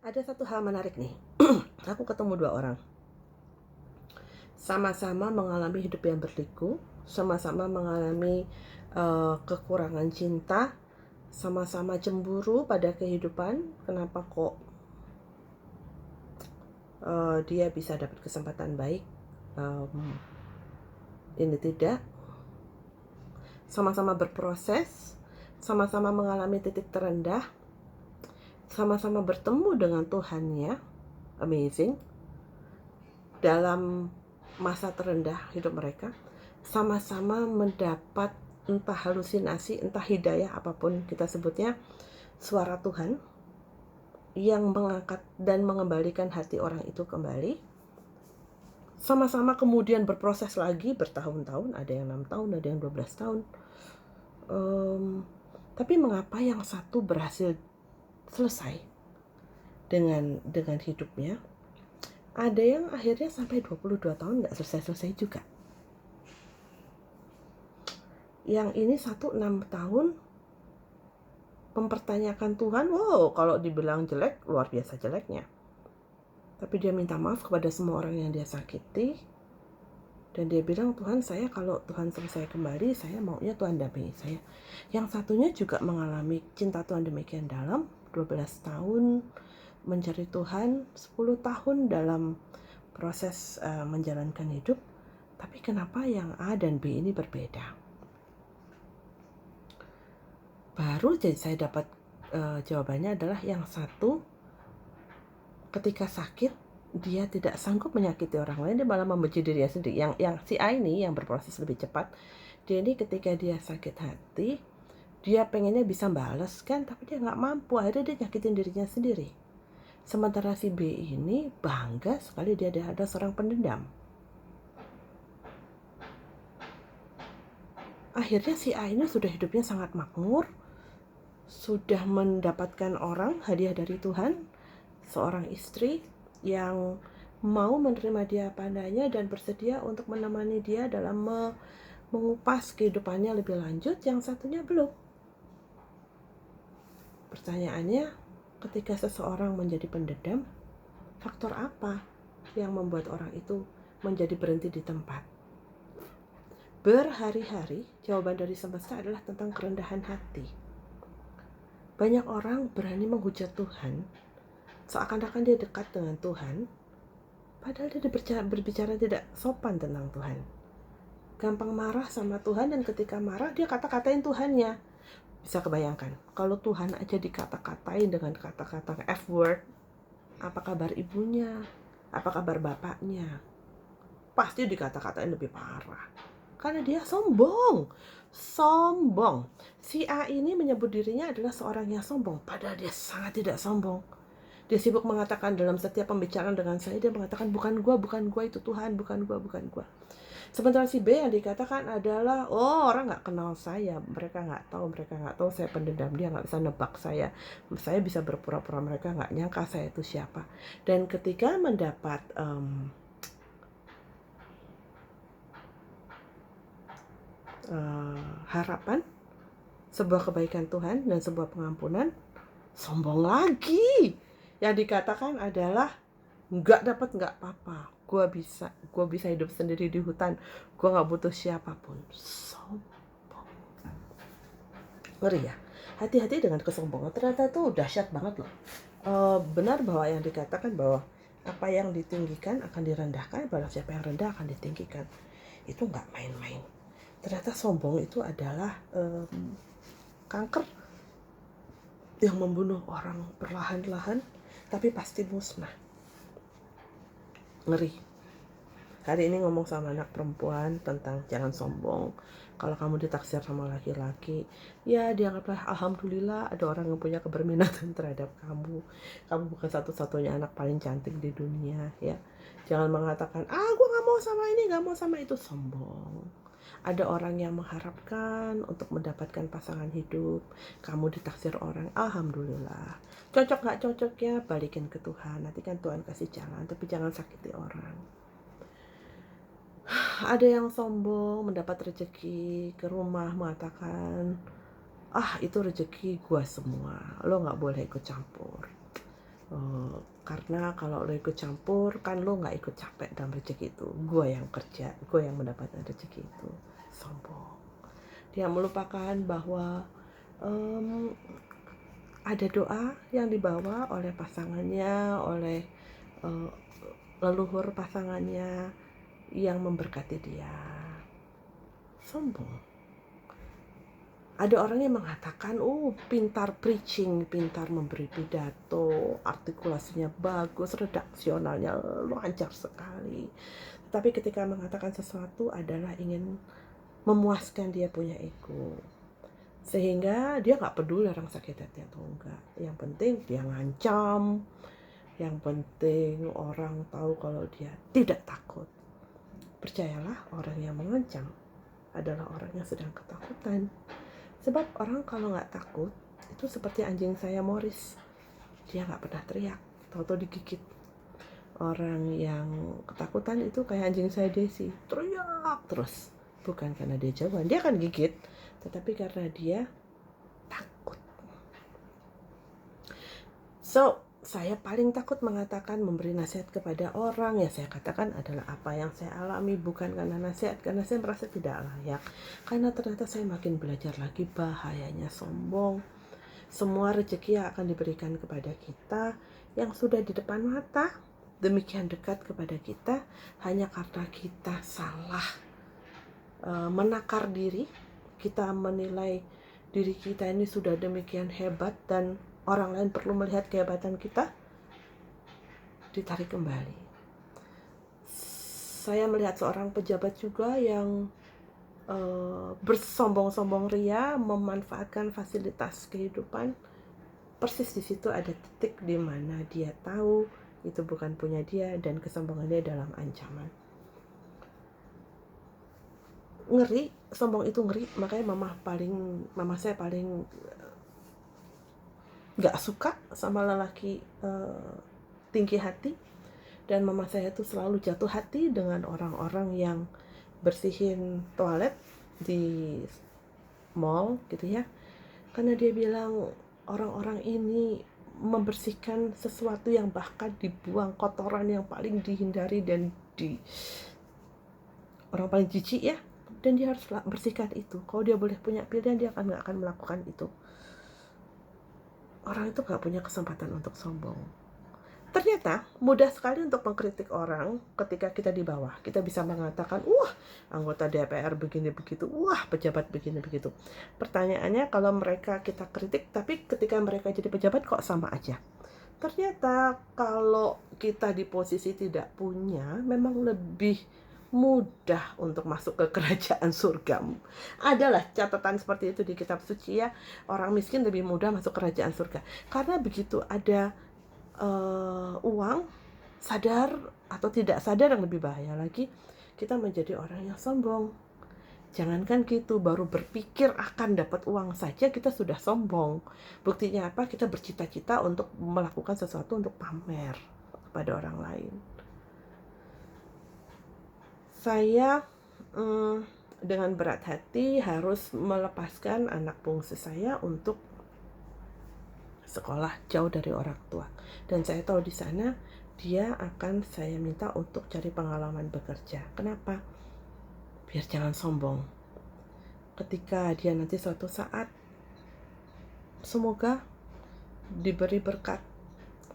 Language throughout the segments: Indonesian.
Ada satu hal menarik nih. Aku ketemu dua orang. Sama-sama mengalami hidup yang berliku, sama-sama mengalami kekurangan cinta, sama-sama cemburu pada kehidupan. Kenapa kok dia bisa dapat kesempatan baik, ini tidak? Sama-sama berproses, sama-sama mengalami titik terendah, sama-sama bertemu dengan Tuhannya, amazing, dalam masa terendah hidup mereka, sama-sama mendapat entah halusinasi, entah hidayah, apapun kita sebutnya, suara Tuhan yang mengangkat dan mengembalikan hati orang itu kembali. Sama-sama kemudian berproses lagi bertahun-tahun, ada yang 6 tahun, ada yang 12 tahun. Tapi mengapa yang satu berhasil selesai dengan hidupnya, ada yang akhirnya sampai 22 tahun nggak selesai-selesai juga. Yang ini 6 tahun mempertanyakan Tuhan. Wow, kalau dibilang jelek, luar biasa jeleknya. Tapi dia minta maaf kepada semua orang yang dia sakiti. Dan dia bilang, Tuhan, saya kalau Tuhan selesai kembali, saya maunya Tuhan dampingi saya. Yang satunya juga mengalami cinta Tuhan demikian dalam, 12 tahun mencari Tuhan, 10 tahun dalam proses menjalankan hidup. Tapi kenapa yang A dan B ini berbeda? Baru jadi saya dapat jawabannya adalah yang satu ketika sakit dia tidak sanggup menyakiti orang lain, dia malah membenci dirinya sendiri. Yang si A ini yang berproses lebih cepat, dia ini ketika dia sakit hati, dia pengennya bisa balas kan, tapi dia nggak mampu, akhirnya dia nyakitin dirinya sendiri. Sementara si B ini bangga sekali dia ada seorang pendendam. Akhirnya si A ini sudah hidupnya sangat makmur, sudah mendapatkan orang hadiah dari Tuhan, seorang istri yang mau menerima dia padanya dan bersedia untuk menemani dia dalam mengupas kehidupannya lebih lanjut. Yang satunya belum. Pertanyaannya, ketika seseorang menjadi pendendam, faktor apa yang membuat orang itu menjadi berhenti di tempat? Berhari-hari, jawaban dari semesta adalah tentang kerendahan hati. Banyak orang berani menghujat Tuhan, seakan-akan dia dekat dengan Tuhan, padahal dia berbicara tidak sopan tentang Tuhan. Gampang marah sama Tuhan, dan ketika marah dia kata-katain Tuhannya. Bisa kebayangkan, kalau Tuhan aja dikata-katain dengan kata-kata F-word, apa kabar ibunya, apa kabar bapaknya? Pasti dikata-katain lebih parah. Karena dia sombong. Si A ini menyebut dirinya adalah seorang yang sombong, padahal dia sangat tidak sombong. Dia sibuk mengatakan dalam setiap pembicaraan dengan saya, dia mengatakan bukan gua itu Tuhan, bukan gua. Sementara si B yang dikatakan adalah, oh, orang nggak kenal saya, mereka nggak tahu saya pendendam, dia nggak bisa nebak saya bisa berpura-pura mereka nggak nyangka saya itu siapa. Dan ketika mendapat harapan, sebuah kebaikan Tuhan dan sebuah pengampunan, sombong lagi. Yang dikatakan adalah, nggak dapat nggak apa-apa, gue bisa hidup sendiri di hutan, gue nggak butuh siapapun. Sombong. Ngeri ya. Hati-hati dengan kesombongan, ternyata itu dahsyat banget loh. Benar bahwa yang dikatakan bahwa apa yang ditinggikan akan direndahkan, bahwa siapa yang rendah akan ditinggikan. Itu nggak main-main. Ternyata sombong itu adalah kanker yang membunuh orang perlahan-lahan, tapi pasti musnah. Ngeri. Hari ini ngomong sama anak perempuan tentang jangan sombong. Kalau kamu ditaksir sama laki-laki, ya dianggaplah alhamdulillah ada orang yang punya keberminatan terhadap kamu. Kamu bukan satu-satunya anak paling cantik di dunia, ya. Jangan mengatakan, gue gak mau sama ini, gak mau sama itu. Sombong. Ada orang yang mengharapkan untuk mendapatkan pasangan hidup, kamu ditaksir orang, alhamdulillah. Cocok gak cocoknya, balikin ke Tuhan. Nanti kan Tuhan kasih jalan, tapi jangan sakiti orang. Ada yang sombong mendapat rezeki ke rumah mengatakan, itu rezeki gua semua, lo gak boleh ikut campur. Karena kalau lo ikut campur kan lo nggak ikut capek dalam rezeki itu. Gue yang kerja, gue yang mendapatkan rezeki itu. Sombong. Dia melupakan bahwa ada doa yang dibawa oleh pasangannya, oleh leluhur pasangannya yang memberkati dia. Sombong. Ada orang yang mengatakan, pintar preaching, pintar memberi pidato, artikulasinya bagus, redaksionalnya lancar sekali. Tapi ketika mengatakan sesuatu adalah ingin memuaskan dia punya ego. Sehingga dia gak peduli orang sakit hati atau enggak. Yang penting dia ngancam, yang penting orang tahu kalau dia tidak takut. Percayalah, orang yang mengancam adalah orang yang sedang ketakutan. Sebab orang kalau nggak takut, itu seperti anjing saya Morris. Dia nggak pernah teriak, tahu-tahu digigit. Orang yang ketakutan itu kayak anjing saya Desi, teriak terus. Bukan karena dia jagoan, dia akan gigit, tetapi karena dia takut. So, saya paling takut mengatakan, memberi nasihat kepada orang. Yang saya katakan adalah apa yang saya alami, bukan karena nasihat, karena saya merasa tidak layak. Karena ternyata saya makin belajar lagi bahayanya sombong. Semua rezeki yang akan diberikan kepada kita yang sudah di depan mata, demikian dekat kepada kita, hanya karena kita salah menakar diri, kita menilai diri kita ini sudah demikian hebat dan orang lain perlu melihat kehebatan kita, ditarik kembali. Saya melihat seorang pejabat juga yang bersombong-sombong ria, memanfaatkan fasilitas kehidupan. Persis di situ ada titik di mana dia tahu itu bukan punya dia dan kesombongannya dalam ancaman. Ngeri, sombong itu ngeri. Makanya mama saya paling gak suka sama lelaki tinggi hati, dan mama saya tuh selalu jatuh hati dengan orang-orang yang bersihin toilet di mall gitu ya, karena dia bilang orang-orang ini membersihkan sesuatu yang bahkan dibuang, kotoran yang paling dihindari dan orang paling jijik ya, dan dia harus bersihkan itu. Kalau dia boleh punya pilihan, dia nggak akan melakukan itu. Orang itu nggak punya kesempatan untuk sombong. Ternyata mudah sekali untuk mengkritik orang ketika kita di bawah. Kita bisa mengatakan, anggota DPR begini begitu, pejabat begini begitu. Pertanyaannya, kalau mereka kita kritik, tapi ketika mereka jadi pejabat kok sama aja. Ternyata kalau kita di posisi tidak punya, memang lebih mudah untuk masuk ke kerajaan surga. Adalah catatan seperti itu di kitab suci ya. Orang miskin lebih mudah masuk kerajaan surga. Karena begitu ada uang, sadar atau tidak sadar yang lebih bahaya lagi, kita menjadi orang yang sombong. Jangankan gitu, baru berpikir akan dapat uang saja kita sudah sombong. Buktinya apa? Kita bercita-cita untuk melakukan sesuatu untuk pamer kepada orang lain. Saya dengan berat hati harus melepaskan anak bungsu saya untuk sekolah jauh dari orang tua, dan saya tahu di sana dia akan saya minta untuk cari pengalaman bekerja. Kenapa? Biar jangan sombong. Ketika dia nanti suatu saat semoga diberi berkat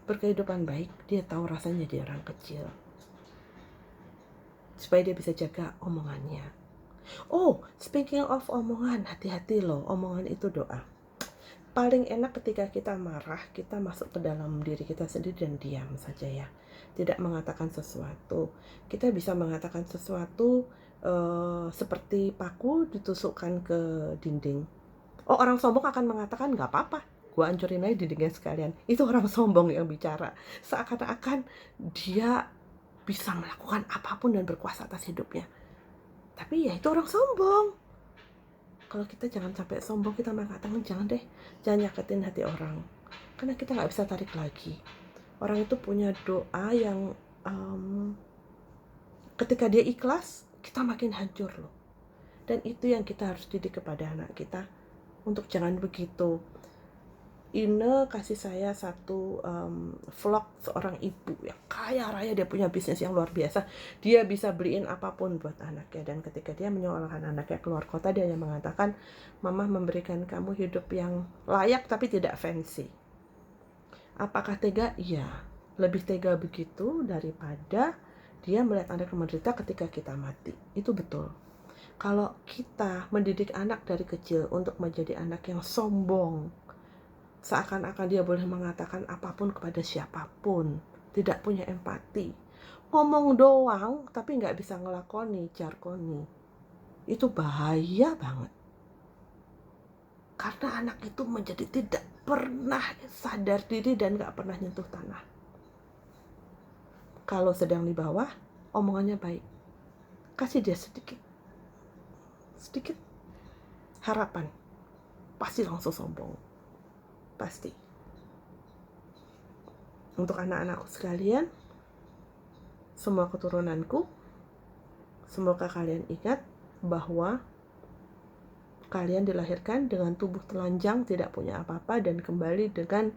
berkehidupan baik, dia tahu rasanya dia orang kecil, supaya dia bisa jaga omongannya. Speaking of omongan, hati-hati loh, omongan itu doa. Paling enak ketika kita marah, kita masuk ke dalam diri kita sendiri dan diam saja ya. Tidak mengatakan sesuatu. Kita bisa mengatakan sesuatu seperti paku ditusukkan ke dinding. Orang sombong akan mengatakan, gak apa-apa, gue hancurin aja dindingnya sekalian. Itu orang sombong yang bicara. Seakan-akan dia bisa melakukan apapun dan berkuasa atas hidupnya. Tapi ya itu orang sombong. Kalau kita jangan sampai sombong, kita mengatakan jangan nyakitin hati orang, karena kita nggak bisa tarik lagi. Orang itu punya doa yang ketika dia ikhlas, kita makin hancur loh. Dan itu yang kita harus didik kepada anak kita, untuk jangan begitu Ine kasih saya satu vlog seorang ibu yang kaya raya, dia punya bisnis yang luar biasa. Dia bisa beliin apapun buat anaknya, dan ketika dia menyekolahkan anaknya keluar kota, dia hanya mengatakan, "Mama memberikan kamu hidup yang layak tapi tidak fancy." Apakah tega? Iya. Lebih tega begitu daripada dia melihat anak menderita ketika kita mati. Itu betul. Kalau kita mendidik anak dari kecil untuk menjadi anak yang sombong, seakan-akan dia boleh mengatakan apapun kepada siapapun, tidak punya empati, ngomong doang tapi nggak bisa ngelakoni, jargoni, itu bahaya banget. Karena anak itu menjadi tidak pernah sadar diri dan nggak pernah nyentuh tanah. Kalau sedang di bawah, omongannya baik, kasih dia sedikit harapan, pasti langsung sombong, pasti. Untuk anak-anakku sekalian, semua keturunanku, semoga kalian ingat bahwa kalian dilahirkan dengan tubuh telanjang, tidak punya apa-apa, dan kembali dengan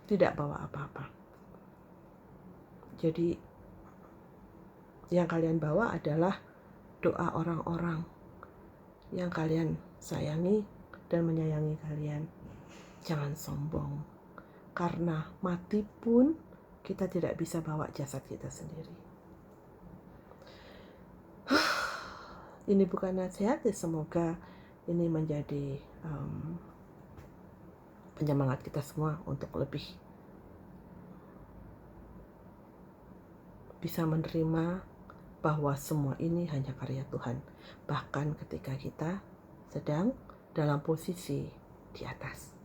tidak bawa apa-apa. Jadi yang kalian bawa adalah doa orang-orang yang kalian sayangi dan menyayangi kalian. Jangan sombong, karena mati pun kita tidak bisa bawa jasad kita sendiri. Ini bukan nasihat, semoga ini menjadi penyemangat kita semua untuk lebih bisa menerima bahwa semua ini hanya karya Tuhan, bahkan ketika kita sedang dalam posisi di atas.